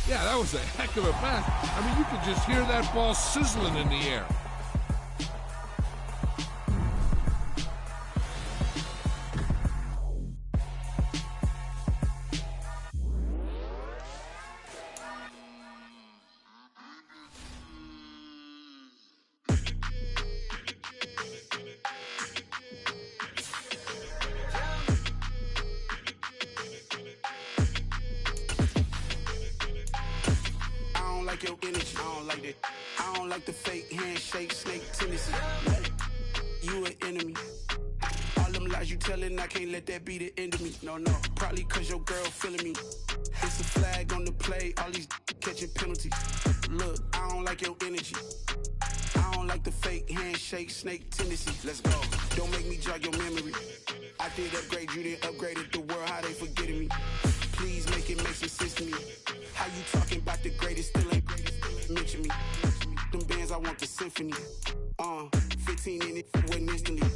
Yeah, that was a heck of a pass. I mean, you could just hear that ball sizzling in the air. Your energy, I don't like that. I don't like the fake handshake, snake tendency. You an enemy. All them lies you telling, I can't let that be the end of me. No, probably cause your girl feeling me. It's a flag on the play, all these catching penalties. Look, I don't like your energy. I don't like the fake handshake, snake tendency. Let's go. Don't make me jog your memory. I did upgrade, you didn't upgrade it. The world, how they forgetting me. Please make it make some sense to me. How you talking about the greatest, still ain't greatest, mention me. Them bands, I want the symphony. 15 in it, wasn't instantly.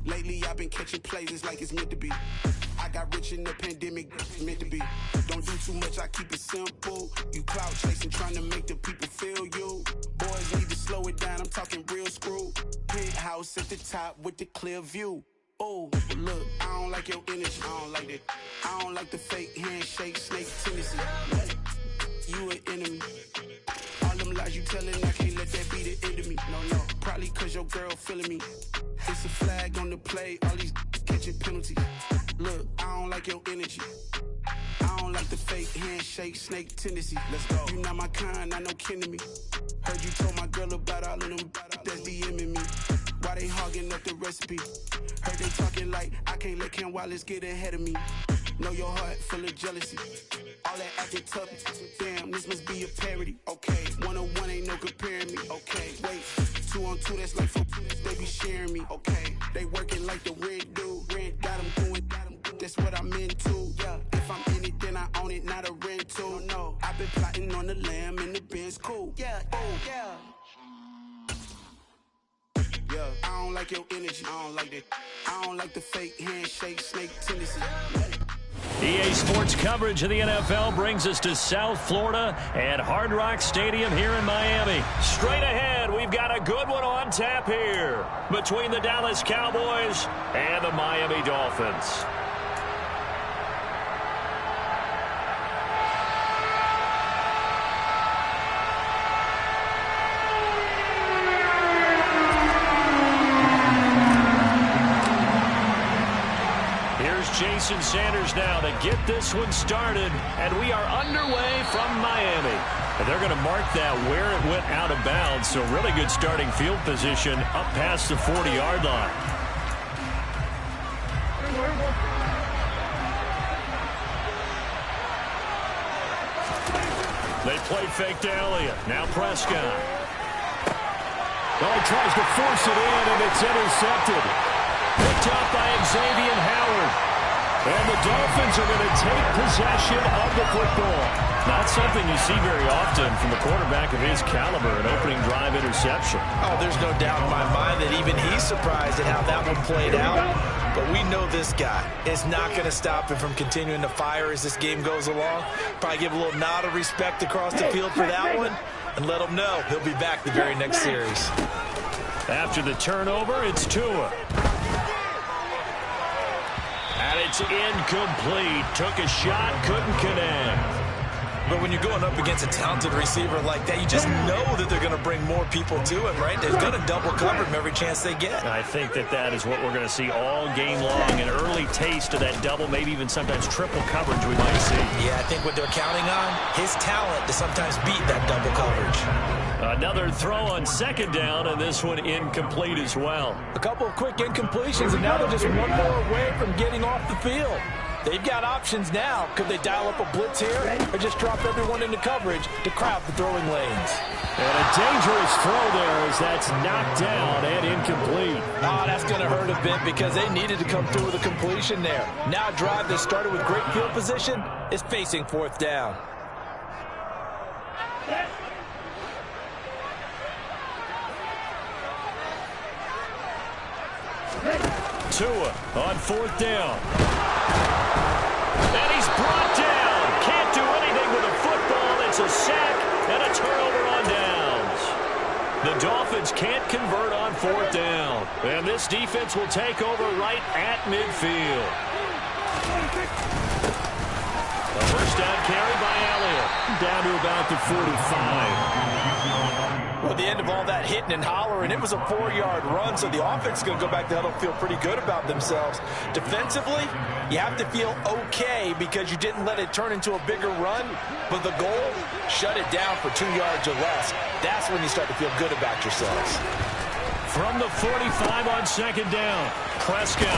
Lately I've been catching plays, it's like it's meant to be. I got rich in the pandemic, meant to be. Don't do too much, I keep it simple. You clout chasing, trying to make the people feel you. Boys need to slow it down, I'm talking real screw. Penthouse at the top with the clear view. Oh, look, I don't like your energy, I don't like that. I don't like the fake handshake, snake tendency. You an enemy. All them lies you telling, I can't let that be the end of me. No, probably cause your girl feeling me. It's a flag on the play, all these catching penalties. Look, I don't like your energy. I don't like the fake handshake, snake tendency. Let's go. You not my kind, I know kin to me. Heard you told my girl about all of them that's DMing me. Why they hogging up the recipe? Heard they talking like I can't let Ken Wallace get ahead of me. Know your heart full of jealousy. All that acting tough. Damn, this must be a parody. Okay, 101 ain't no comparing me. Okay, wait, 2 on 2 that's like 4. They be sharing me. Okay, they working like the rent dude. Rent got them doing. That's what I'm into. Yeah, if I'm in it, then I own it, not a rental. No, I've been plotting on the lamb and the Benz cool. Yeah, yeah. Yeah, I don't like your energy, I don't like that. I don't like the fake handshake, snake tendency. EA Sports coverage of the NFL brings us to South Florida at Hard Rock Stadium here in Miami. Straight ahead, we've got a good one on tap here between the Dallas Cowboys and the Miami Dolphins. Jason Sanders now to get this one started, and we are underway from Miami. And they're going to mark that where it went out of bounds, so really good starting field position up past the 40-yard line. They play fake to Elliott. Now Prescott. Oh, he tries to force it in, and it's intercepted. Picked up by Xavier Howard. And the Dolphins are going to take possession of the football. Not something you see very often from a quarterback of his caliber, an opening drive interception. Oh, there's no doubt in my mind that even he's surprised at how that one played out. But we know this guy is not going to stop him from continuing to fire as this game goes along. Probably give a little nod of respect across the field for that one and let him know he'll be back the very next series. After the turnover, it's Tua. And it's incomplete. Took a shot, couldn't connect. But when you're going up against a talented receiver like that, you just know that they're going to bring more people to him, right? They're going to double cover him every chance they get. I think that is what we're going to see all game long. An early taste of that double, maybe even sometimes triple coverage we might see. Yeah, I think what they're counting on, his talent to sometimes beat that double coverage. Another throw on second down, and this one incomplete as well. A couple of quick incompletions, and now they're just one more away from getting off the field. They've got options now. Could they dial up a blitz here or just drop everyone into coverage to crowd the throwing lanes? And a dangerous throw there as that's knocked down and incomplete. Oh, that's going to hurt a bit because they needed to come through with a completion there. Now a drive that started with great field position is facing fourth down. Tua on fourth down. And he's brought down. Can't do anything with the football. Dolphins can't convert on 4th down. And this defense will take over right at midfield. A first down carry by Elliott. Down to about the 45. Well, at the end of all that hitting and hollering, it was a 4-yard run, so the offense is going to go back to huddle, feel pretty good about themselves. Defensively, you have to feel okay because you didn't let it turn into a bigger run, but the goal, shut it down for 2 yards or less. That's when you start to feel good about yourselves. From the 45 on 2nd down, Prescott.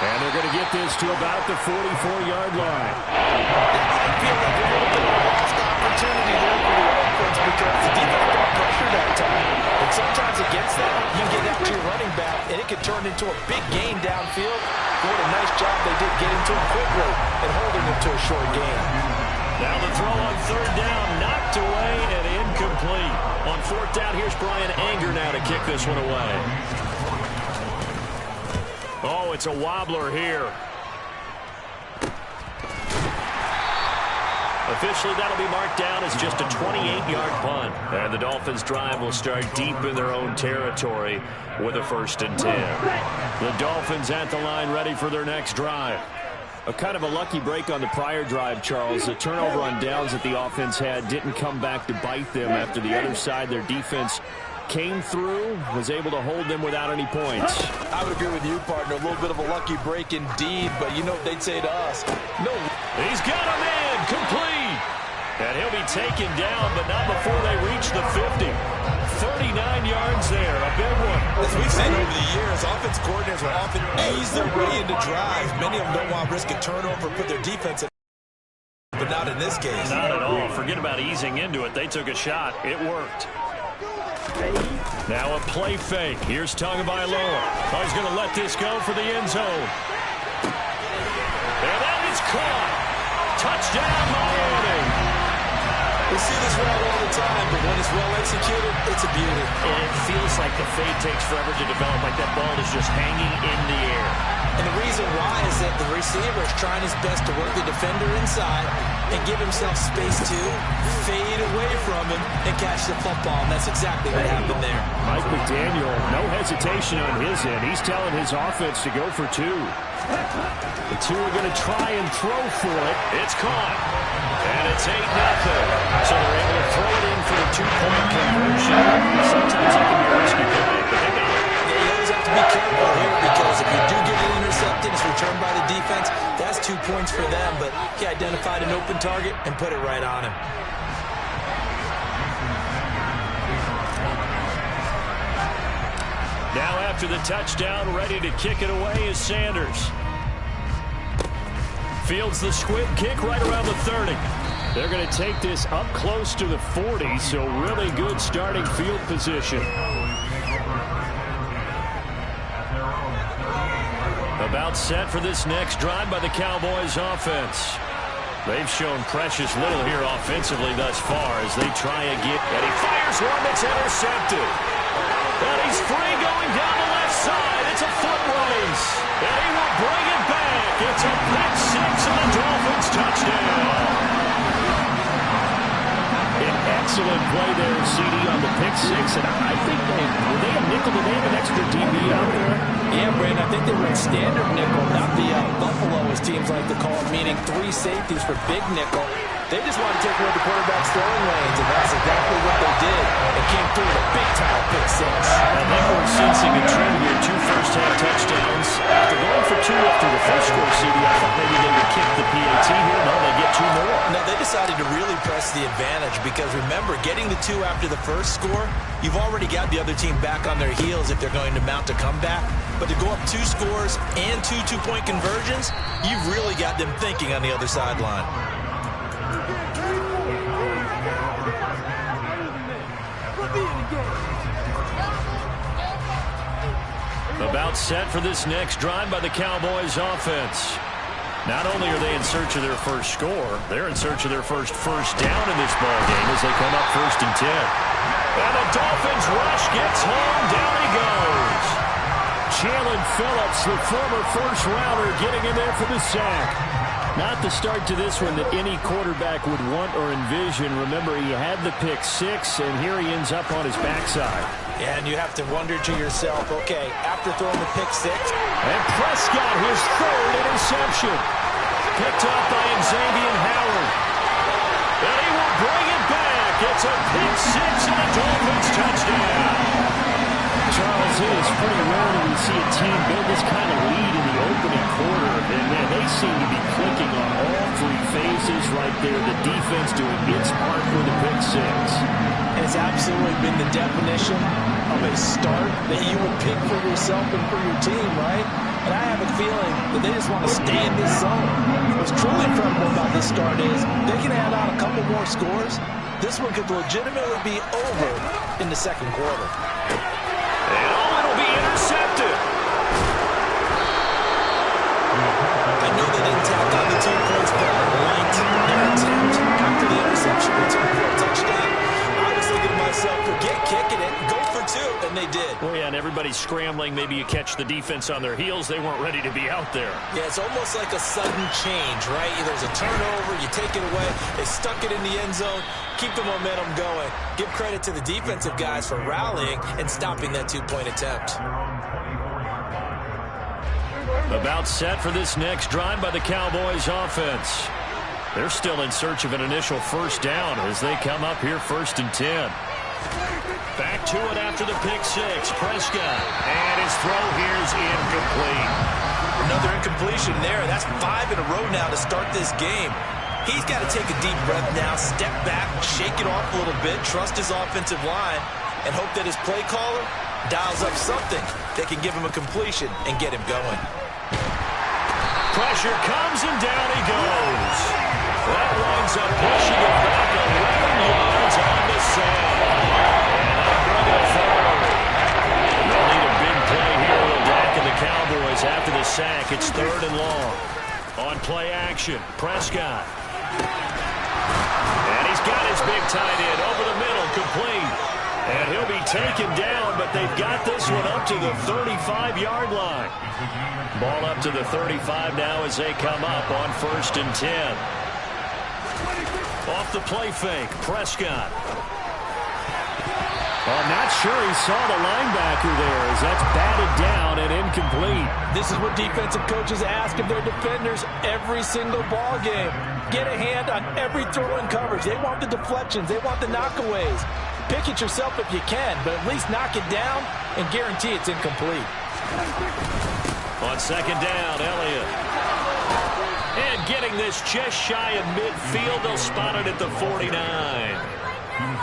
And they're going to get this to about the 44-yard line. That might feel like a little bit of a lost opportunity there for the offense because the defense brought pressure that time. And sometimes against that, you can get out to your running back, and it can turn into a big gain downfield. What a nice job they did getting to him quickly and holding him to a short gain. Now the throw on 3rd down, knocked away and incomplete. On 4th down, here's Brian Anger now to kick this one away. Oh, it's a wobbler here. Officially, that'll be marked down as just a 28-yard punt. And the Dolphins' drive will start deep in their own territory with a 1st and 10. The Dolphins at the line ready for their next drive. A kind of a lucky break on the prior drive, Charles. The turnover on downs that the offense had didn't come back to bite them after the other side. Their defense came through, was able to hold them without any points. I would agree with you, partner. A little bit of a lucky break indeed, but you know what they'd say to us. No. He's got a man, complete. And he'll be taken down, but not before they reach the 50. 39 yards there, a big one. As we've seen over the years, offense coordinators will often ease their way into drives. Many of them don't want to risk a turnover, put their defense in, but not in this case. Not at all. Forget about easing into it. They took a shot. It worked. Now a play fake. Here's Tagovailoa. Oh, he's going to let this go for the end zone. And that is caught. Touchdown, Miami. We see this route all the time, but when it's well executed, it's a beauty. And it feels like the fade takes forever to develop, like that ball is just hanging in the air. And the reason why is that the receiver is trying his best to work the defender inside and give himself space to fade away from him and catch the football, and that's exactly what happened there. Mike McDaniel, no hesitation on his end. He's telling his offense to go for 2. The 2 are going to try and throw for it. It's caught. And it's 8-0. So they're able to throw it in for the 2-point conversion. Sometimes it can be a risky play, but they got it. Yeah, you always have to be careful here because if you do get it intercepted, it's returned by the defense. That's 2 points for them, but he identified an open target and put it right on him. Now after the touchdown, ready to kick it away is Sanders. Fields the squib kick right around the 30. They're going to take this up close to the 40, so really good starting field position. About set for this next drive by the Cowboys offense. They've shown precious little here offensively thus far as they try again. And he fires one that's intercepted. And he's free going down the left side. It's a foot race. And he will bring it back. It's a pick 6 and the Dolphins touchdown. An excellent play there, CD, on the pick 6. And I think were they a nickel? Did they have an extra DB out there? Yeah, Brandon, I think they were in standard nickel, not the Buffalo, as teams like to call it, meaning 3 safeties for big nickel. They just wanted to take away the quarterback's throwing lanes, and that's exactly what they did. It came through with a big-time pick 6. I think we're sensing a trend here. 2 first-half touchdowns. After going for 2 after the first score, CD, I thought maybe they would kick the PAT here. No, they get 2 more. No, they decided to really press the advantage because, remember, getting the 2 after the first score, you've already got the other team back on their heels if they're going to mount a comeback. But to go up 2 scores and 2 two-point conversions, you've really got them thinking on the other sideline. About set for this next drive by the Cowboys offense. Not only are they in search of their first score, they're in search of their first down in this ballgame as they come up 1st and 10. And the Dolphins rush gets home. Down he goes. Jalen Phillips, the former first-rounder, getting in there for the sack. Not the start to this one that any quarterback would want or envision. Remember, he had the pick six, and here he ends up on his backside. Yeah, and you have to wonder to yourself, okay, after throwing the pick six. And Prescott, his third interception. Picked up by Xavier Howard. And he will bring it back. It's a pick six and a Dolphins touchdown. Charles, it is pretty rare that we see a team build this kind of lead in the opening quarter. And, man, they seem to be clicking on all three phases right there. The defense doing its part for the pick six. It's absolutely been the definition of a start that you would pick for yourself and for your team, right? And I have a feeling that they just want to stay in this zone. What's truly incredible about this start is they can add on a couple more scores. This one could legitimately be over in the second quarter. And it'll be intercepted. I know they didn't tack on the 2 points, but I liked their attempt after the interception return for a touchdown. I was thinking to myself, forget kicking it, go for 2, and they did. Well, yeah, and everybody's scrambling. Maybe you catch the defense on their heels. They weren't ready to be out there. Yeah, it's almost like a sudden change, right? There's a turnover, you take it away, they stuck it in the end zone, keep the momentum going. Give credit to the defensive guys for rallying and stopping that 2-point attempt. About set for this next drive by the Cowboys offense. They're still in search of an initial first down as they come up here 1st and 10. Back to it after the pick six. Prescott. And his throw here is incomplete. Another incompletion there. That's 5 in a row now to start this game. He's got to take a deep breath now, step back, shake it off a little bit, trust his offensive line, and hope that his play caller dials up something that can give him a completion and get him going. Pressure comes and down he goes. That winds up pushing it back 11 yards on the side. And bring it forward. They'll need a big play here with Dak and the Cowboys after the sack. It's 3rd and long. On play action, Prescott. And he's got his big tight end over the middle, complete. And he'll be taken down, but they've got this one up to the 35-yard line. Ball up to the 35 now as they come up on 1st and 10. Off the play fake, Prescott. Well, I'm not sure he saw the linebacker there as that's batted down and incomplete. This is what defensive coaches ask of their defenders every single ball game. Get a hand on every throw in coverage. They want the deflections. They want the knockaways. Pick it yourself if you can, but at least knock it down and guarantee it's incomplete. On 2nd down, Elliott. And getting this just shy of midfield, they'll spot it at the 49.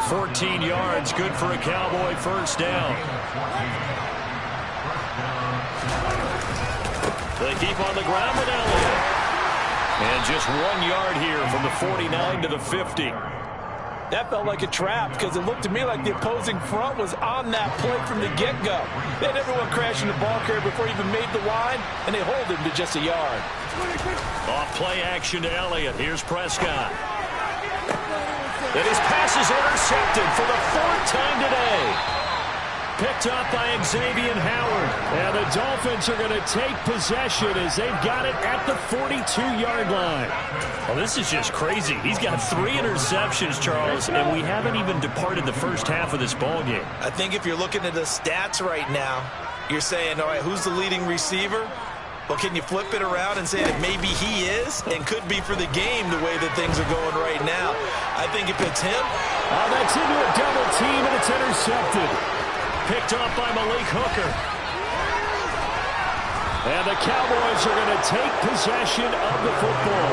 14 yards, good for a Cowboy first down. They keep on the ground with Elliott. And just 1 yard here from the 49 to the 50. That felt like a trap because it looked to me like the opposing front was on that play from the get-go. They had everyone crashing the ball carrier before he even made the line, and they hold him to just a yard. Off play action to Elliott. Here's Prescott. And his pass is intercepted for the 4th time today. Picked up by Xavier Howard. And the Dolphins are going to take possession as they've got it at the 42-yard line. Well, this is just crazy. He's got 3 interceptions, Charles, and we haven't even departed the first half of this ballgame. I think if you're looking at the stats right now, you're saying, all right, who's the leading receiver? Well, can you flip it around and say that maybe he is and could be for the game the way that things are going right now? I think if it's him. That's into a double team, and it's intercepted. Picked up by Malik Hooker. And the Cowboys are going to take possession of the football.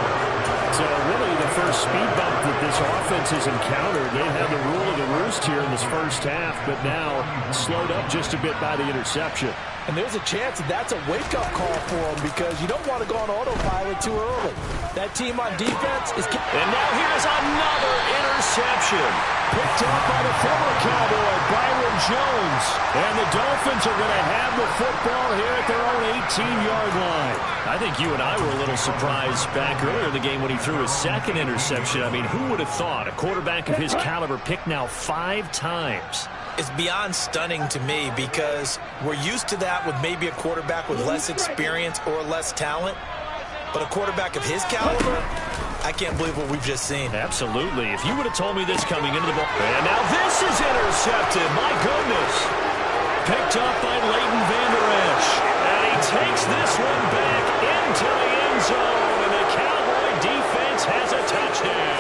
So really the first speed bump that this offense has encountered. They had the rule of the roost here in this first half, but now slowed up just a bit by the interception. And there's a chance that that's a wake-up call for them because you don't want to go on autopilot too early. That team on defense is... And now here's another interception. Picked up by the former Cowboy, Byron Jones. And the Dolphins are going to have the football here at their own 18-yard line. I think you and I were a little surprised back earlier in the game when he threw his 2nd interception. I mean, who would have thought a quarterback of his caliber picked now 5 times? It's beyond stunning to me because we're used to that with maybe a quarterback with less experience or less talent. But a quarterback of his caliber, I can't believe what we've just seen. Absolutely. If you would have told me this coming into the ball. And now this is intercepted. My goodness. Picked up by Leighton Vander Esch. And he takes this one back into the end zone. And the Cowboy defense has a touchdown.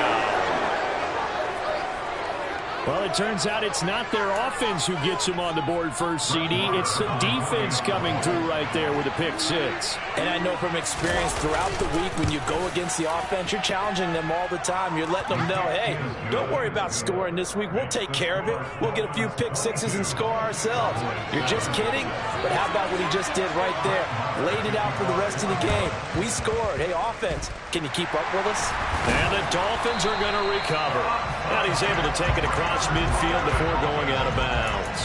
Well, it turns out it's not their offense who gets them on the board first, CD. It's the defense coming through right there with a pick six. And I know from experience throughout the week when you go against the offense, you're challenging them all the time. You're letting them know, hey, don't worry about scoring this week. We'll take care of it. We'll get a few pick sixes and score ourselves. You're just kidding? But how about what he just did right there? Laid it out for the rest of the game. We scored. Hey, offense, can you keep up with us? And the Dolphins are going to recover. And he's able to take it across midfield before going out of bounds.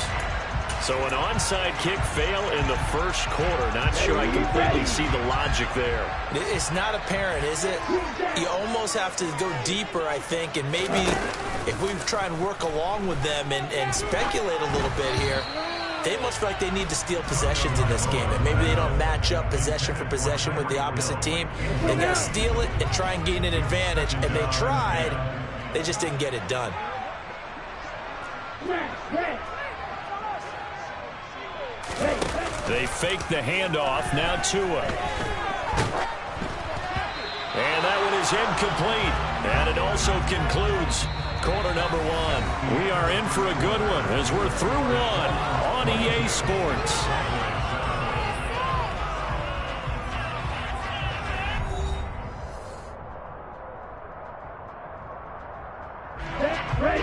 So an onside kick fail in the first quarter. Not sure I completely see the logic there. It's not apparent, is it? You almost have to go deeper, I think, and maybe if we try and work along with them and speculate a little bit here, they must feel like they need to steal possessions in this game, and maybe they don't match up possession for possession with the opposite team. They got to steal it and try and gain an advantage, and they tried. They just didn't get it done. They fake the handoff. Now Tua. And that one is incomplete. And it also concludes quarter number one. We are in for a good one as we're through one on EA Sports.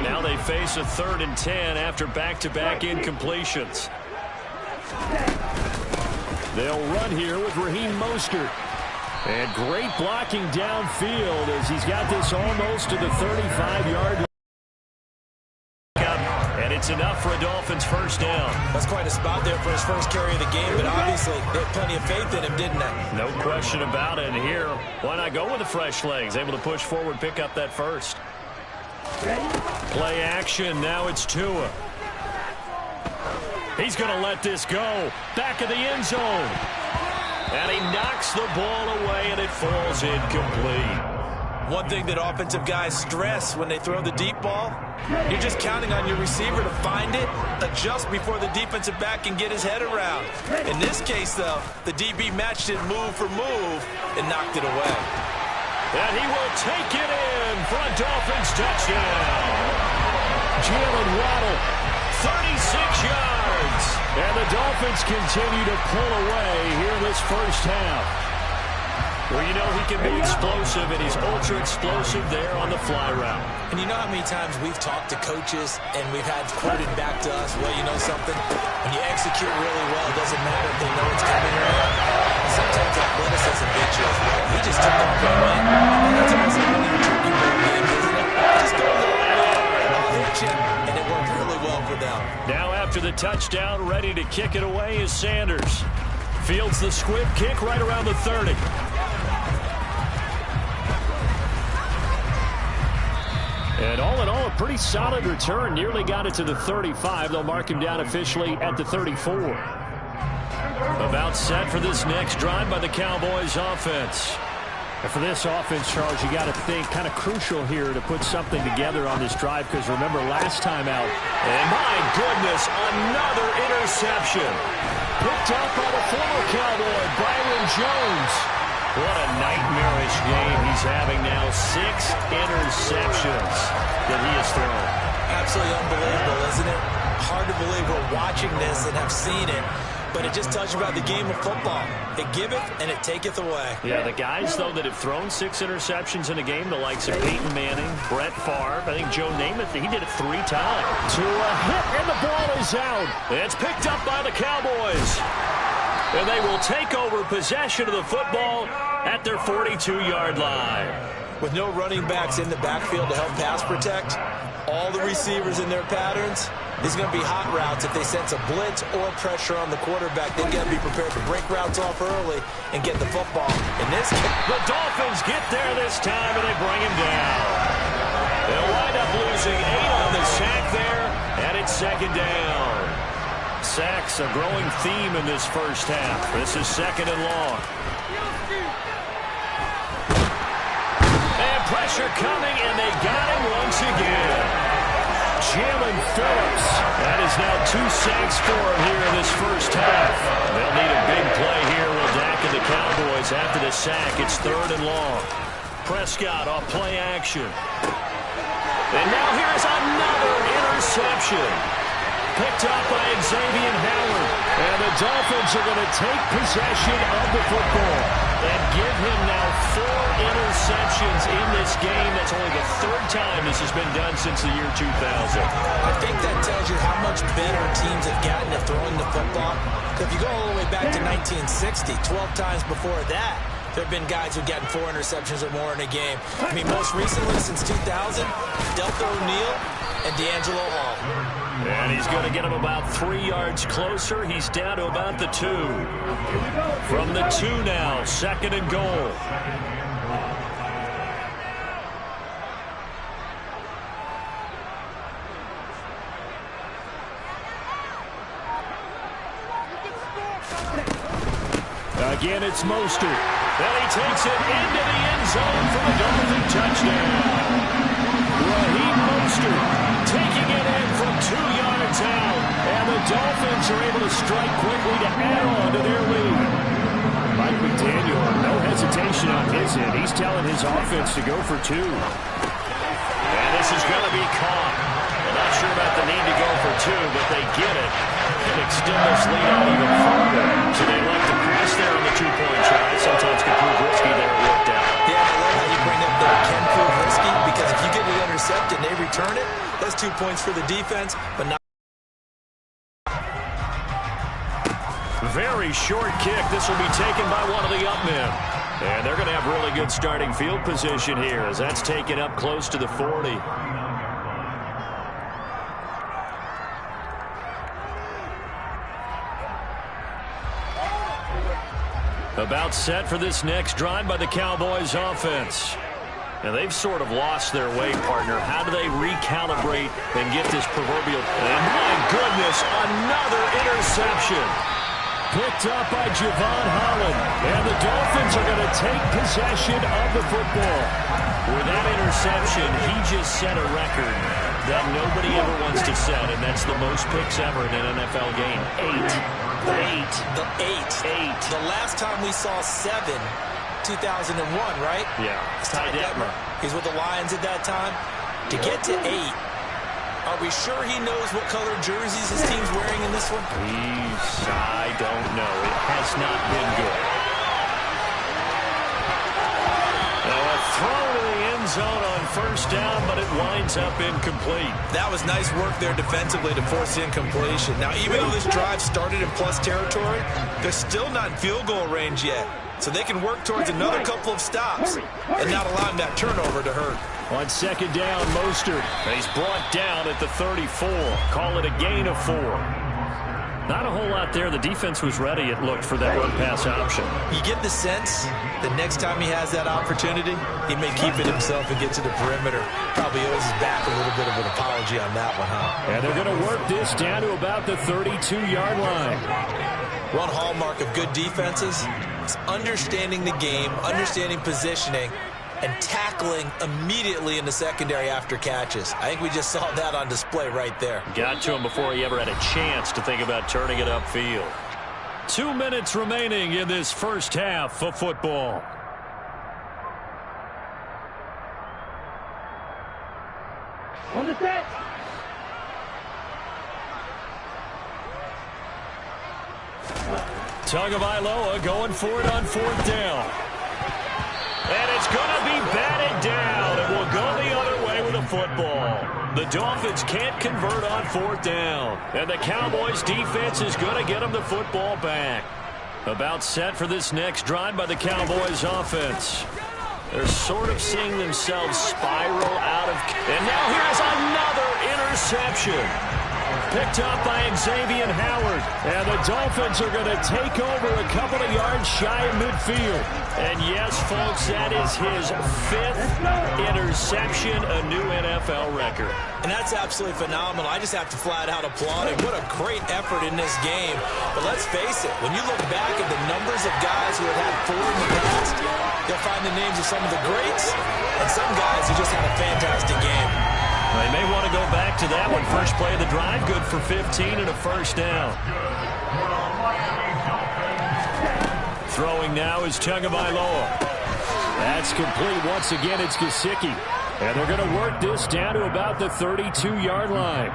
Now they face a 3rd and 10 after back-to-back incompletions. They'll run here with Raheem Mostert. And great blocking downfield as he's got this almost to the 35-yard line. And it's enough for a Dolphins first down. That's quite a spot there for his first carry of the game, but obviously they had plenty of faith in him, didn't they? No question about it. And here, why not go with the fresh legs? Able to push forward, pick up that first. Play action. Now it's Tua. He's going to let this go. Back of the end zone. And he knocks the ball away, and it falls incomplete. One thing that offensive guys stress when they throw the deep ball, you're just counting on your receiver to find it, adjust before the defensive back can get his head around. In this case, though, the DB matched it move for move and knocked it away. And he will take it in for a Dolphins touchdown. Jalen Waddle, 36 yards. And the Dolphins continue to pull away here in this first half. Well, you know he can be explosive, and he's ultra-explosive there on the fly route. And you know how many times we've talked to coaches and we've had quoted back to us, well, you know something? When you execute really well, it doesn't matter if they know it's coming or not. Sometimes athleticism gets you as well. He just took off and went. And that's almost like when you're turkey ball game, isn't it? Just go a little lower, and I'll hit you. And it worked really well for them. Now after the touchdown, ready to kick it away is Sanders. Fields the squib kick right around the 30. And all in all, a pretty solid return. Nearly got it to the 35. They'll mark him down officially at the 34. About set for this next drive by the Cowboys offense. And for this offense, Charles, you got to think kind of crucial here to put something together on this drive, because remember last time out. And my goodness, another interception. Picked up by the former Cowboy, Byron Jones. What a nightmarish game he's having now. 6 interceptions that he has thrown. Absolutely unbelievable, isn't it? Hard to believe we're watching this and have seen it. But it just tells you about the game of football. It giveth and it taketh away. Yeah, the guys, though, that have thrown 6 interceptions in a game, the likes of Peyton Manning, Brett Favre, I think Joe Namath, he did it 3 times. To a hit, and the ball is out. It's picked up by the Cowboys. And they will take over possession of the football at their 42-yard line. With no running backs in the backfield to help pass protect, all the receivers in their patterns, there's going to be hot routes if they sense a blitz or pressure on the quarterback. They've got to be prepared to break routes off early and get the football. In this case, the Dolphins get there this time, and they bring him down. They'll wind up losing 8 on the sack there, and it's 2nd down. Sacks a growing theme in this first half. This is 2nd and long. pressure coming, and they got him once again. Jalen Phillips. That is now 2 sacks for him here in this first half. They'll need a big play here. Will Dak and the Cowboys after the sack. It's 3rd and long. Prescott off play action. And now here's another interception. Picked up by Xavier Howard. And the Dolphins are going to take possession of the football and give him now 4 interceptions in this game. That's only the 3rd time this has been done since the year 2000. I think that tells you how much better teams have gotten at throwing the football. If you go all the way back to 1960, 12 times before that, there have been guys who've gotten 4 interceptions or more in a game. I mean, most recently since 2000, Delta O'Neal and D'Angelo Hall. And he's going to get him about 3 yards closer. He's down to about the 2. From the 2 now, 2nd and goal. Again, it's Mostert. And he takes it into the end zone for a Dolphin touchdown. Raheem Mostert taking it in from 2 yards out. And the Dolphins are able to strike quickly to add on to their lead. Mike McDaniel, no hesitation on his end. He's telling his offense to go for 2. And this is going to be caught. I'm not sure about the need to go for 2, but they get it and extend this lead out even further. So they like to pass there on the 2-point try. Sometimes can prove risky there. It worked out. Yeah, I love how you bring up that it can prove risky, because if you get it intercepted and they return it, that's 2 points for the defense, but not. Very short kick. This will be taken by one of the up men. And they're going to have really good starting field position here as that's taken up close to the 40. About set for this next drive by the Cowboys offense. And they've sort of lost their way, partner. How do they recalibrate and get this proverbial... And my goodness, another interception. Picked up by Javon Holland. And the Dolphins are going to take possession of the football. With that interception, he just set a record that nobody ever wants to set, and that's the most picks ever in an NFL game. 8. The last time we saw 7, 2001, right? Yeah. Ty Detmer. He's with the Lions at that time. To get to 8, are we sure he knows what color jerseys his team's wearing in this one? I don't know. It has not been good. Now a throw to the end zone on first down, but it winds up incomplete. That was nice work there defensively to force the incompletion. Now, even though this drive started in plus territory, they're still not in field goal range yet. So they can work towards another couple of stops and not allowing that turnover to hurt. On second down, Mostert. He's brought down at the 34. Call it a gain of 4. Not a whole lot there. The defense was ready, it looked, for that run-pass option. You get the sense that next time he has that opportunity, he may keep it himself and get to the perimeter. Probably owes his back a little bit of an apology on that one, huh? And they're going to work this down to about the 32-yard line. One hallmark of good defenses is understanding the game, understanding positioning, and tackling immediately in the secondary after catches. I think we just saw that on display right there. Got to him before he ever had a chance to think about turning it upfield. 2 minutes remaining in this first half of football. On the set. Tagovailoa going for it on fourth down. And it's going to be batted down. It will go the other way with the football. The Dolphins can't convert on fourth down. And the Cowboys defense is going to get them the football back. About set for this next drive by the Cowboys offense. They're sort of seeing themselves spiral out of... And now here's another interception. Picked up by Xavier Howard. And the Dolphins are going to take over a couple of yards shy of midfield. And yes, folks, that is his 5th interception, a new NFL record. And that's absolutely phenomenal. I just have to flat out applaud him. What a great effort in this game. But let's face it, when you look back at the numbers of guys who have had 4 in the past, you'll find the names of some of the greats and some guys who just had a fantastic game. They may want to go back to that one. First play of the drive, good for 15 and a first down. Throwing now is Tagovailoa. That's complete. Once again, it's Gesicki. And they're going to work this down to about the 32-yard line.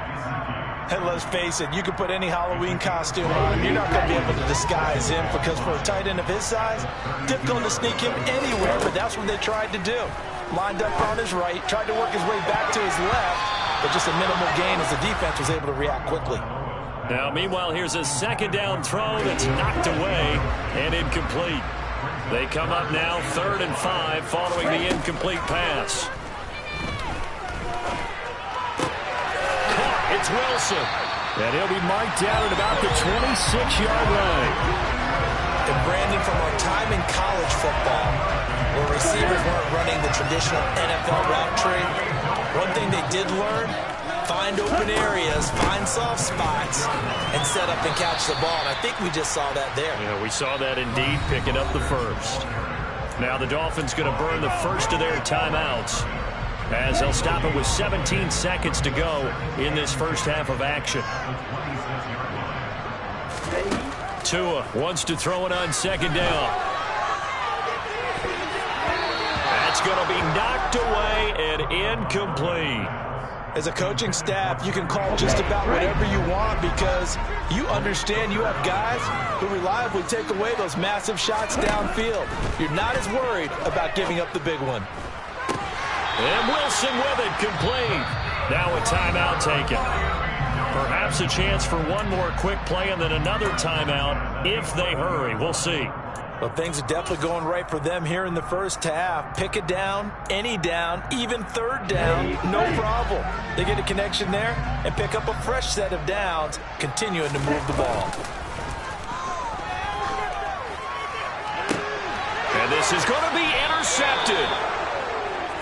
And let's face it, you can put any Halloween costume on him. You're not going to be able to disguise him because for a tight end of his size, difficult to sneak him anywhere, but that's what they tried to do. Lined up on his right, tried to work his way back to his left, but just a minimal gain as the defense was able to react quickly. Now, meanwhile, here's a second down throw that's knocked away and incomplete. They come up now 3rd and 5 following the incomplete pass. Caught, it's Wilson. And he'll be marked down at about the 26-yard line. And Brandon, from our time in college football, where receivers weren't running the traditional NFL route tree, one thing they did learn, find open areas, find soft spots, and set up and catch the ball. And I think we just saw that there. Yeah, we saw that indeed, picking up the first. Now the Dolphins going to burn the first of their timeouts as they'll stop it with 17 seconds to go in this first half of action. Tua wants to throw it on second down. That's going to be knocked away and incomplete. As a coaching staff, you can call just about whatever you want because you understand you have guys who reliably take away those massive shots downfield. You're not as worried about giving up the big one. And Wilson with it, complete. Now a timeout taken. Perhaps a chance for one more quick play and then another timeout if they hurry. We'll see. Well, things are definitely going right for them here in the first half. Pick it down, any down, even 3rd down, no problem. They get a connection there and pick up a fresh set of downs, continuing to move the ball. And this is going to be intercepted.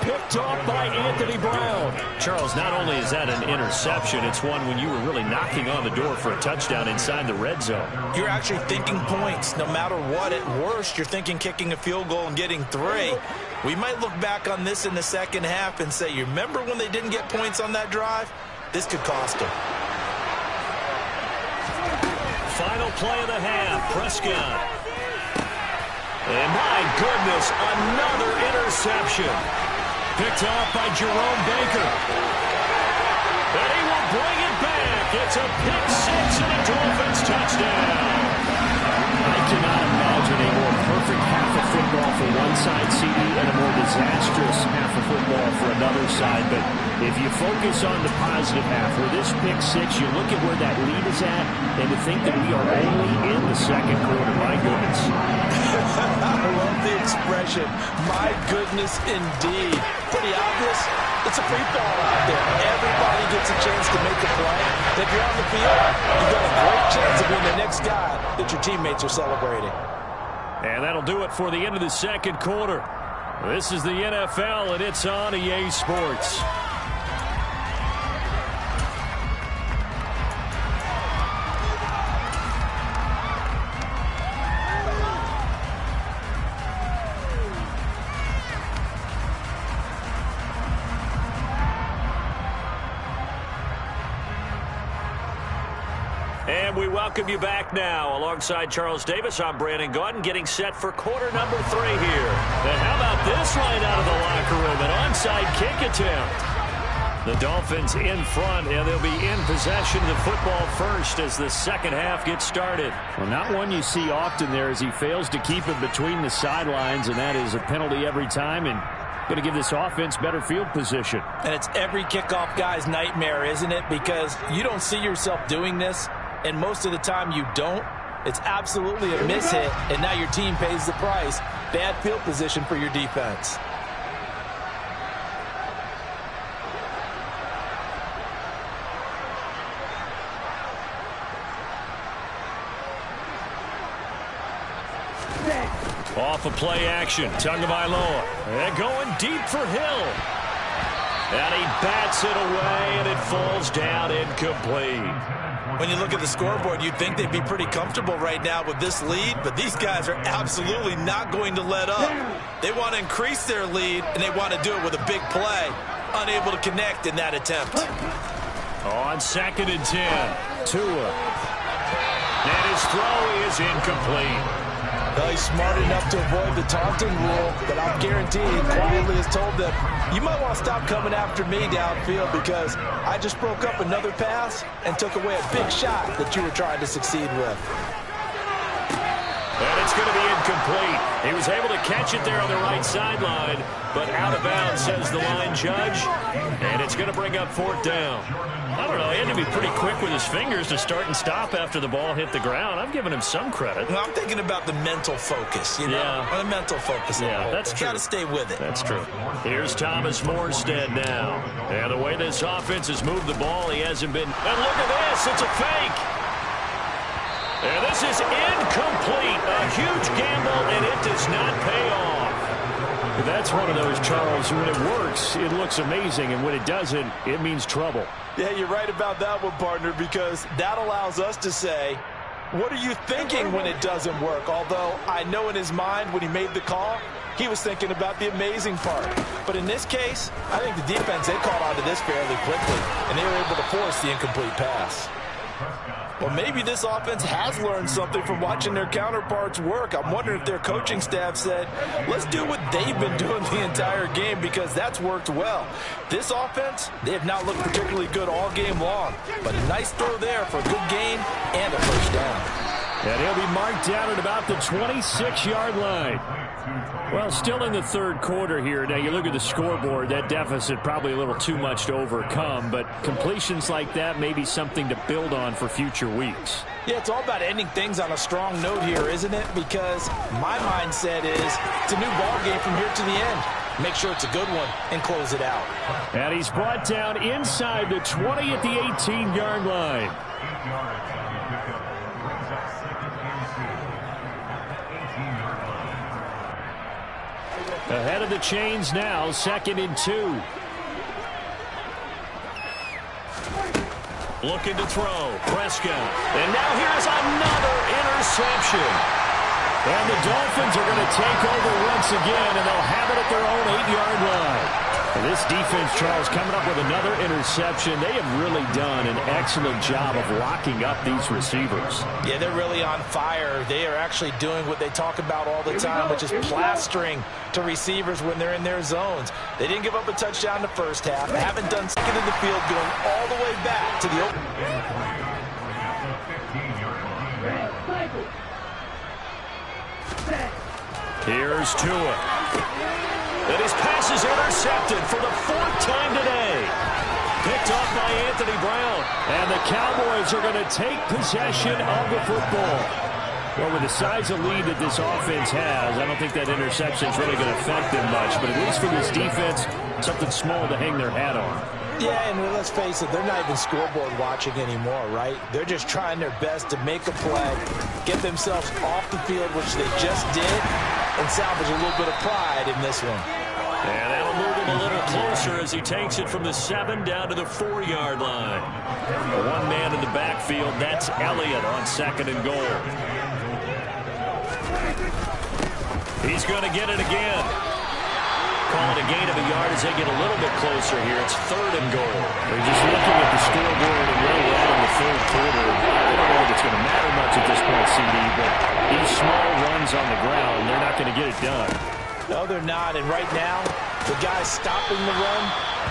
Picked off by Anthony Brown. Charles, not only is that an interception, it's one when you were really knocking on the door for a touchdown inside the red zone. You're actually thinking points. No matter what, at worst, you're thinking kicking a field goal and getting 3. We might look back on this in the second half and say, you remember when they didn't get points on that drive? This could cost them. Final play of the half, Prescott. And my goodness, another interception. Picked off by Jerome Baker. And he will bring it back. It's a pick 6 and a Dolphins touchdown. I cannot imagine a more perfect half of football for one side, CD, and a more disastrous half of football for another side. But if you focus on the positive half, where this pick 6, you look at where that lead is at, and to think that we are only in the second quarter, my goodness. I love the expression, my goodness indeed. Pretty obvious. It's a free fall out there. Everybody gets a chance to make a play. And if you're on the field, you've got a great chance of being the next guy that your teammates are celebrating. And that'll do it for the end of the second quarter. This is the NFL, and it's on EA Sports. And we welcome you back now. Alongside Charles Davis, I'm Brandon Gaudin, getting set for quarter number 3 here. And how about this right out of the locker room? An onside kick attempt. The Dolphins in front, and they'll be in possession of the football first as the second half gets started. Well, not one you see often there as he fails to keep it between the sidelines, and that is a penalty every time, and going to give this offense better field position. And it's every kickoff guy's nightmare, isn't it? Because you don't see yourself doing this, and most of the time you don't. It's absolutely a mishit, and now your team pays the price. Bad field position for your defense. Off of play action, Tagovailoa. And going deep for Hill. And he bats it away, and it falls down incomplete. When you look at the scoreboard, you'd think they'd be pretty comfortable right now with this lead, but these guys are absolutely not going to let up. They want to increase their lead, and they want to do it with a big play. Unable to connect in that attempt. On 2nd and 10, Tua. And his throw is incomplete. Well, he's smart enough to avoid the taunting rule, but I'm guaranteed he quietly has told them, you might want to stop coming after me downfield because I just broke up another pass and took away a big shot that you were trying to succeed with. And it's going to be incomplete. He was able to catch it there on the right sideline, but out of bounds, says the line judge. And it's going to bring up 4th down. I don't know, he had to be pretty quick with his fingers to start and stop after the ball hit the ground. I'm giving him some credit. Well, I'm thinking about the mental focus, you know? Yeah. The mental focus. Yeah, that's true. Got to stay with it. That's true. Here's Thomas Morstead now. And the way this offense has moved the ball, he hasn't been... And look at this, it's a fake. And this is incomplete. A huge gamble, and it does not pay off. That's one of those, Charles, when it works, it looks amazing, and when it doesn't, it means trouble. Yeah, you're right about that one, partner, because that allows us to say, what are you thinking when it doesn't work? Although I know in his mind when he made the call, he was thinking about the amazing part. But in this case, I think the defense, they caught on to this fairly quickly, and they were able to force the incomplete pass. Well, maybe this offense has learned something from watching their counterparts work. I'm wondering if their coaching staff said, let's do what they've been doing the entire game because that's worked well. This offense, they have not looked particularly good all game long. But a nice throw there for a good gain and a first down. And he'll be marked down at about the 26-yard line. Well, still in the third quarter here. Now, you look at the scoreboard, that deficit probably a little too much to overcome, but completions like that may be something to build on for future weeks. Yeah, it's all about ending things on a strong note here, isn't it? Because my mindset is it's a new ball game from here to the end. Make sure it's a good one and close it out. And he's brought down inside the 20 at the 18-yard line. Ahead of the chains now, 2nd and 2. Looking to throw, Prescott. And now here's another interception. And the Dolphins are going to take over once again, and they'll have it at their own 8-yard line. And this defense, Charles, coming up with another interception. They have really done an excellent job of locking up these receivers. Yeah, they're really on fire. They are actually doing what they talk about all the time, which is plastering to receivers when they're in their zones. They didn't give up a touchdown in the first half. They haven't done second in the field, going all the way back to the open. Here's Tua. And his pass is intercepted for the 4th time today. Picked off by Anthony Brown. And the Cowboys are going to take possession of the football. Well, with the size of lead that this offense has, I don't think that interception is really going to affect them much. But at least for this defense, something small to hang their hat on. Yeah, and let's face it, they're not even scoreboard watching anymore, right? They're just trying their best to make a play, get themselves off the field, which they just did, and salvage a little bit of pride in this one. And that'll move him a little closer as he takes it from the 7 down to the 4-yard line. One man in the backfield, that's Elliott on 2nd and goal. He's going to get it again. Call it a gain of a yard as they get a little bit closer here. It's 3rd and goal. They're just looking at the scoreboard and where we're at in the third quarter. I don't know if it's going to matter much at this point, CD, but these small runs on the ground, they're not going to get it done. No, they're not. And right now, the guys stopping the run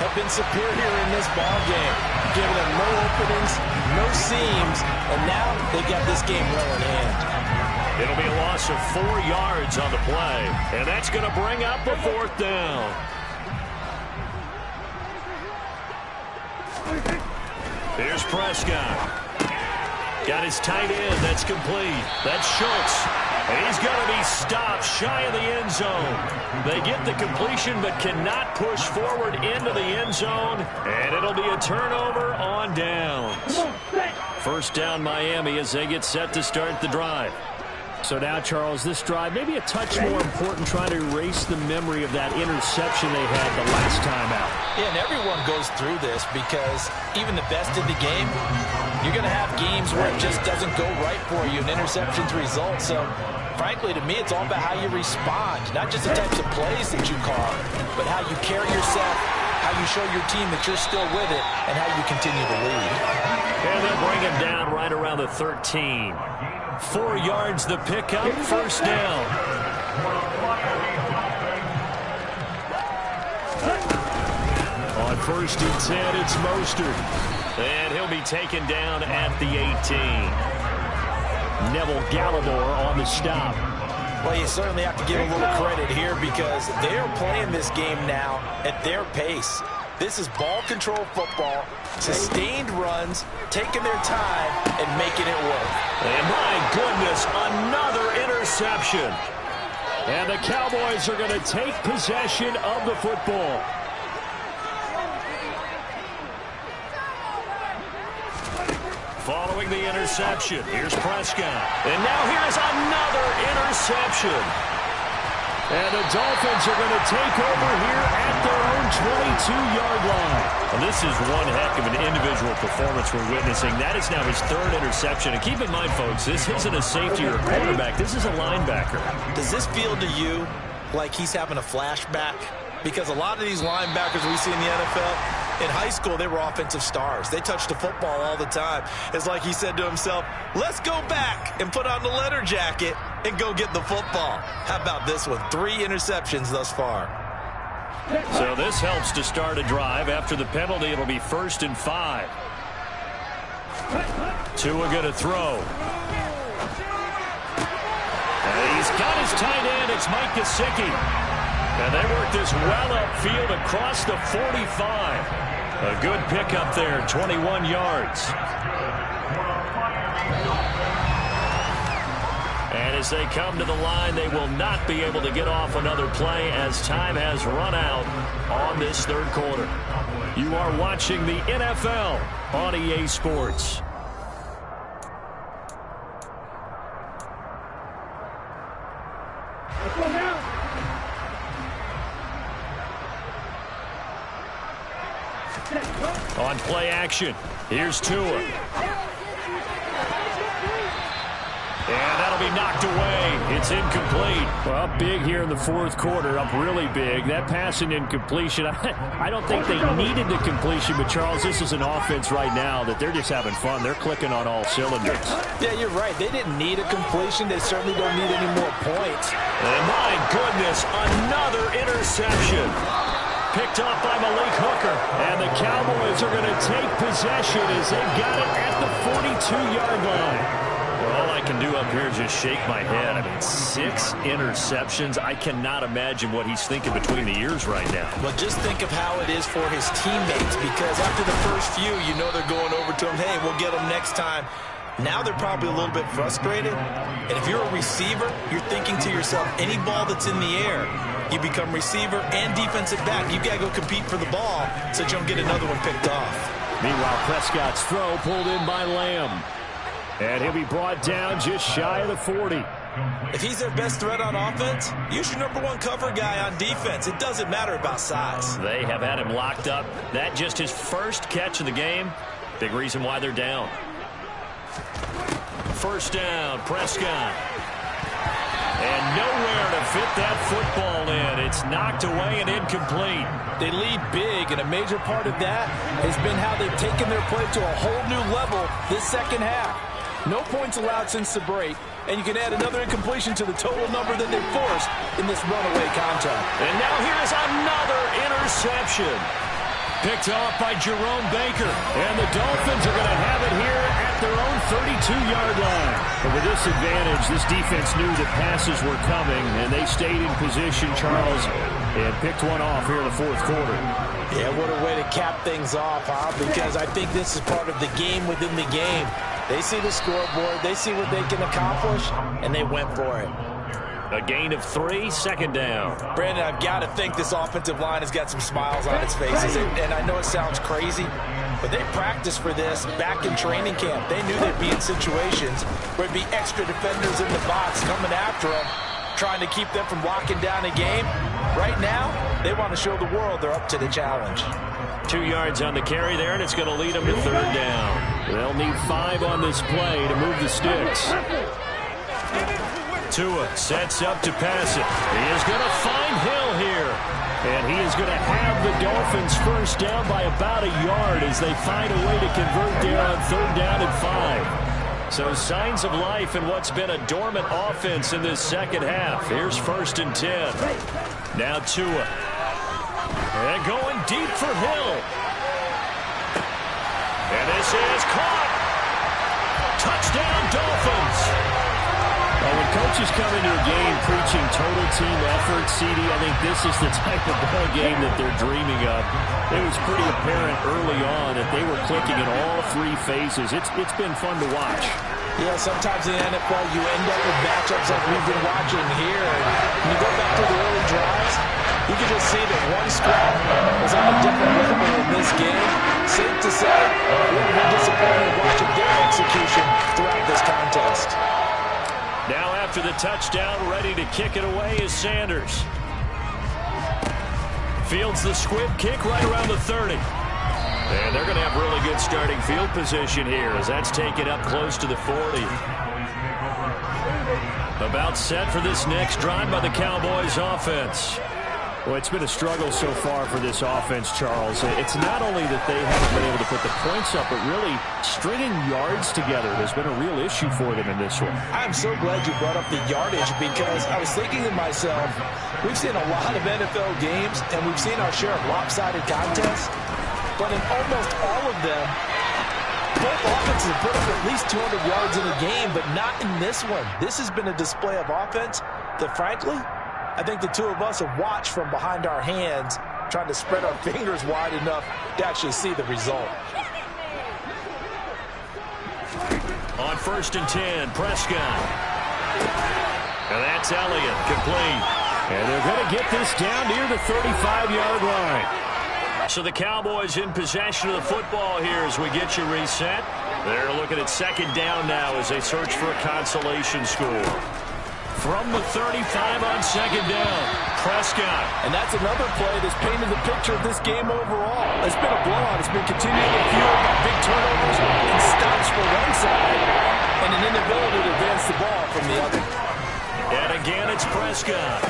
have been superior in this ball game, giving them no openings, no seams, and now they got this game well in hand. It'll be a loss of 4 yards on the play, and that's going to bring up the 4th down. Here's Prescott. Got his tight end. That's complete. That's Schultz. And he's going to be stopped shy of the end zone. They get the completion but cannot push forward into the end zone, and it'll be a turnover on downs. First down Miami as they get set to start the drive. So now, Charles, this drive maybe a touch more important, trying to erase the memory of that interception they had the last time out. Yeah, and everyone goes through this because even the best in the game, you're going to have games where it just doesn't go right for you, and interceptions result. So, frankly, to me, it's all about how you respond, not just the types of plays that you call, but how you carry yourself, how you show your team that you're still with it, and how you continue to lead. And they'll bring him down right around the 13. 4 yards the pickup, first down. On 1st and 10, it's Mostert. And he'll be taken down at the 18. Neville Gallimore on the stop. Well, you certainly have to give a little credit here because they are playing this game now at their pace. This is ball control football, sustained runs, taking their time, and making it work. And my goodness, another interception. And the Cowboys are going to take possession of the football. Following the interception, here's Prescott. And now here's another interception. And the Dolphins are going to take over here at their own 22-yard line. Well, this is one heck of an individual performance we're witnessing. That is now his 3rd interception. And keep in mind, folks, this isn't a safety or a quarterback. This is a linebacker. Does this feel to you like he's having a flashback? Because a lot of these linebackers we see in the NFL, in high school, they were offensive stars. They touched the football all the time. It's like he said to himself, let's go back and put on the leather jacket and go get the football. How about this one? 3 interceptions thus far. So this helps to start a drive. After the penalty, it'll be 1st and 5. Tua going to throw. And he's got his tight end. It's Mike Gesicki. And they work this well upfield across the 45. A good pickup there, 21 yards. And as they come to the line, they will not be able to get off another play as time has run out on this 3rd quarter. You are watching the NFL on EA Sports. On play action, here's Tua. And that'll be knocked away. It's incomplete. Well, up big here in the 4th quarter, up really big. That passing incompletion, I don't think they needed the completion, but Charles, this is an offense right now that they're just having fun. They're clicking on all cylinders. Yeah, you're right. They didn't need a completion. They certainly don't need any more points. And my goodness, another interception. Picked off by Malik Hooker. And the Cowboys are going to take possession as they've got it at the 42-yard line. Well, all I can do up here is just shake my head. I mean, 6 interceptions. I cannot imagine what he's thinking between the ears right now. Well, just think of how it is for his teammates, because after the first few, you know they're going over to him, hey, we'll get him next time. Now they're probably a little bit frustrated. And if you're a receiver, you're thinking to yourself, any ball that's in the air, you become receiver and defensive back. You got to go compete for the ball so that you don't get another one picked off. Meanwhile, Prescott's throw pulled in by Lamb. And he'll be brought down just shy of the 40. If he's their best threat on offense, use your #1 cover guy on defense. It doesn't matter about size. They have had him locked up. That just his first catch of the game. Big reason why they're down. First down, Prescott. And nowhere to fit that football in. It's knocked away and incomplete. They lead big, and a major part of that has been how they've taken their play to a whole new level this second half. No points allowed since the break, and you can add another incompletion to the total number that they forced in this runaway contact. And now here is another interception. Picked off by Jerome Baker. And the Dolphins are going to have it here at their own 32-yard line. But with this advantage, this defense knew that passes were coming, and they stayed in position, Charles, and picked one off here in the 4th quarter. Yeah, what a way to cap things off, huh? Because I think this is part of the game within the game. They see the scoreboard, they see what they can accomplish, and they went for it. A gain of 3, second down. Brandon, I've got to think this offensive line has got some smiles on its faces. And I know it sounds crazy, but they practiced for this back in training camp. They knew they'd be in situations where it'd be extra defenders in the box coming after them, trying to keep them from locking down a game. Right now, they want to show the world they're up to the challenge. 2 yards on the carry there, and it's going to lead them to third down. They'll need 5 on this play to move the sticks. Tua sets up to pass it. He is going to find Hill here. And he is going to have the Dolphins first down by about a yard as they find a way to convert there on third down and 5. So signs of life in what's been a dormant offense in this second half. Here's first and 10. Now Tua. And going deep for Hill. And this is caught. Touchdown Dolphins. When coaches come into a game preaching total team effort, CD, I think this is the type of ball game that they're dreaming of. It was pretty apparent early on that they were clicking in all 3 phases. It's been fun to watch. Yeah, sometimes in the NFL you end up with matchups like we've been watching here. When you go back to the early drives, you can just see that one squad was on a different level in this game. Safe to say, we've been disappointed watching their execution throughout this contest. Now after the touchdown, ready to kick it away is Sanders. Fields the squib kick right around the 30. And they're going to have really good starting field position here as that's taken up close to the 40. About set for this next drive by the Cowboys offense. Well, it's been a struggle so far for this offense, Charles. It's not only that they haven't been able to put the points up, but really stringing yards together has been a real issue for them in this one. I'm so glad you brought up the yardage because I was thinking to myself, we've seen a lot of NFL games and we've seen our share of lopsided contests, but in almost all of them, both offenses have put up at least 200 yards in a game, but not in this one. This has been a display of offense that, frankly, I think the two of us have watched from behind our hands, trying to spread our fingers wide enough to actually see the result. On first and 10, Prescott. And that's Elliott, complete. And they're going to get this down near the 35-yard line. So the Cowboys in possession of the football here as we get you reset. They're looking at second down now as they search for a consolation score. From the 35 on second down, Prescott. And that's another play that's painted the picture of this game overall. It's been a blowout. It's been continually fueled by big turnovers and stops for one side and an inability to advance the ball from the other. And again, it's Prescott.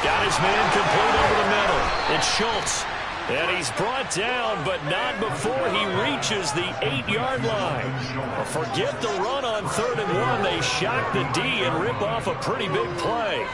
Got his man complete over the middle. It's Schultz. And he's brought down, but not before he reaches the 8-yard line. Forget the run on third and 1. They shock the D and rip off a pretty big play.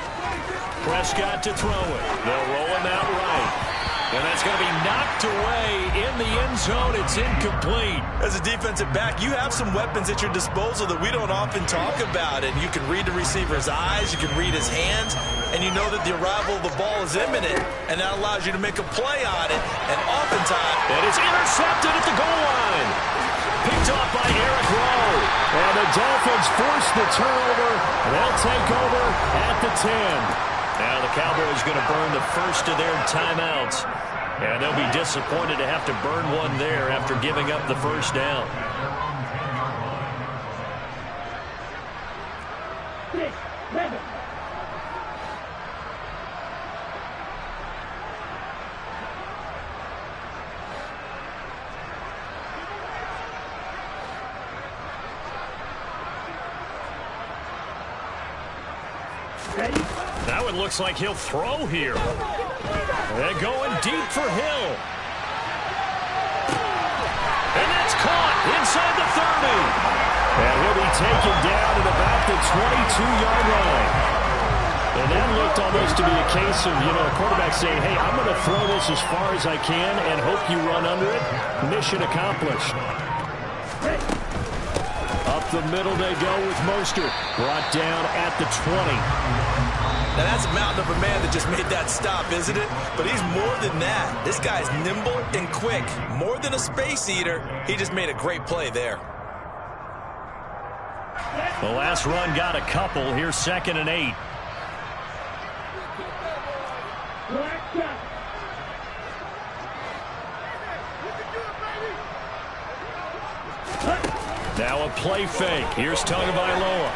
Prescott to throw it. They'll roll him out right. And that's going to be knocked away in the end zone. It's incomplete. As a defensive back, you have some weapons at your disposal that we don't often talk about. And you can read the receiver's eyes, you can read his hands, and you know that the arrival of the ball is imminent. And that allows you to make a play on it. And oftentimes, and it's intercepted at the goal line. Picked off by Eric Rowe. And the Dolphins force the turnover. They'll take over at the 10. Now the Cowboys going to burn the first of their timeouts. And they'll be disappointed to have to burn one there after giving up the first down. Now it looks like he'll throw here. They're going deep for Hill. And that's caught inside the 30. And he'll be taken down at about the 22-yard line. And that looked almost to be a case of, a quarterback saying, hey, I'm going to throw this as far as I can and hope you run under it. Mission accomplished. Up the middle they go with Mostert. Brought down at the 20. Now that's a mountain of a man that just made that stop, isn't it? But he's more than that. This guy's nimble and quick. More than a space eater, he just made a great play there. The last run got a couple. Here's second and 8. Now a play fake. Here's Tagovailoa.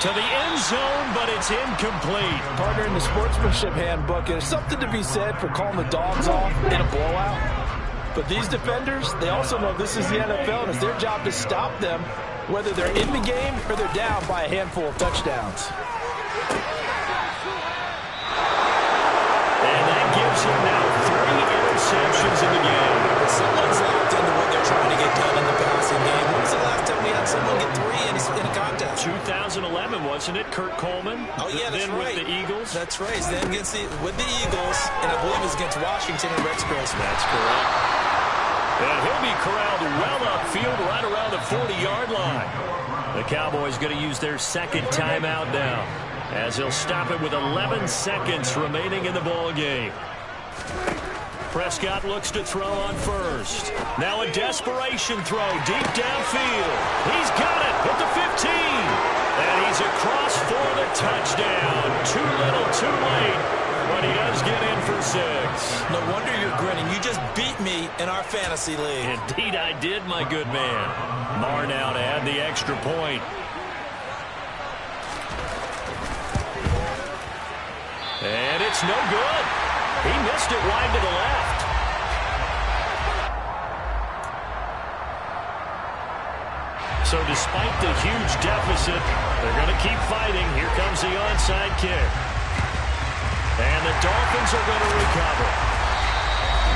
To the end zone, but it's incomplete. Partner, in the sportsmanship handbook, there's something to be said for calling the dogs off in a blowout. But these defenders, they also know this is the NFL, and it's their job to stop them, whether they're in the game or they're down by a handful of touchdowns. And that gives him now 3 interceptions in the game. Someone's locked into what they're trying to get done in the passing game. When was the last time we had someone get 3 in a contest? 2011, wasn't it? Kurt Coleman. Oh, yeah, that's then right. With the Eagles. That's right. Then with the Eagles, and I believe it was against Washington and Rex Grossman. That's correct. And he'll be corralled well upfield right around the 40-yard line. The Cowboys going to use their second timeout now, as he'll stop it with 11 seconds remaining in the ball game. Prescott looks to throw on first. Now a desperation throw deep downfield. He's got it at the 15. And he's across for the touchdown. Too little, too late. But he does get in for 6. No wonder you're grinning. You just beat me in our fantasy league. Indeed I did, my good man. Marr now to add the extra point. And it's no good. He missed it wide to the left. So despite the huge deficit, they're going to keep fighting. Here comes the onside kick. And the Dolphins are going to recover.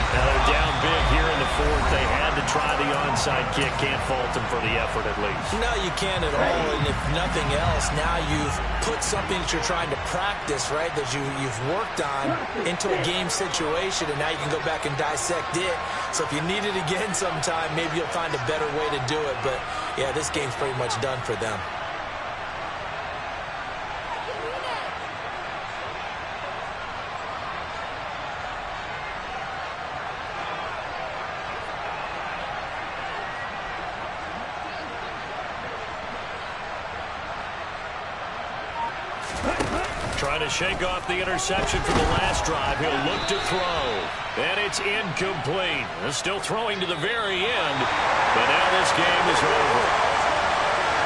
Now they're down big here in the 4th. They had to try the onside kick. Can't fault them for the effort at least. No, you can't at all. And if nothing else, now you've put something that you're trying to practice, right, that you've worked on into a game situation, and now you can go back and dissect it. So if you need it again sometime, maybe you'll find a better way to do it. But, yeah, this game's pretty much done for them. Trying to shake off the interception from the last drive. He'll look to throw. And it's incomplete. They're still throwing to the very end. But now this game is over.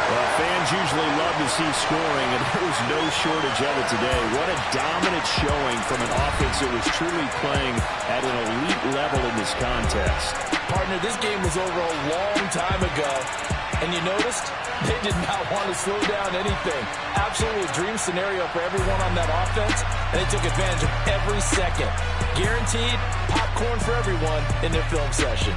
Well, fans usually love to see scoring, and there was no shortage of it today. What a dominant showing from an offense that was truly playing at an elite level in this contest. Partner, this game was over a long time ago. And you noticed they did not want to slow down anything. Absolutely a dream scenario for everyone on that offense, and they took advantage of every second. Guaranteed popcorn for everyone in their film session.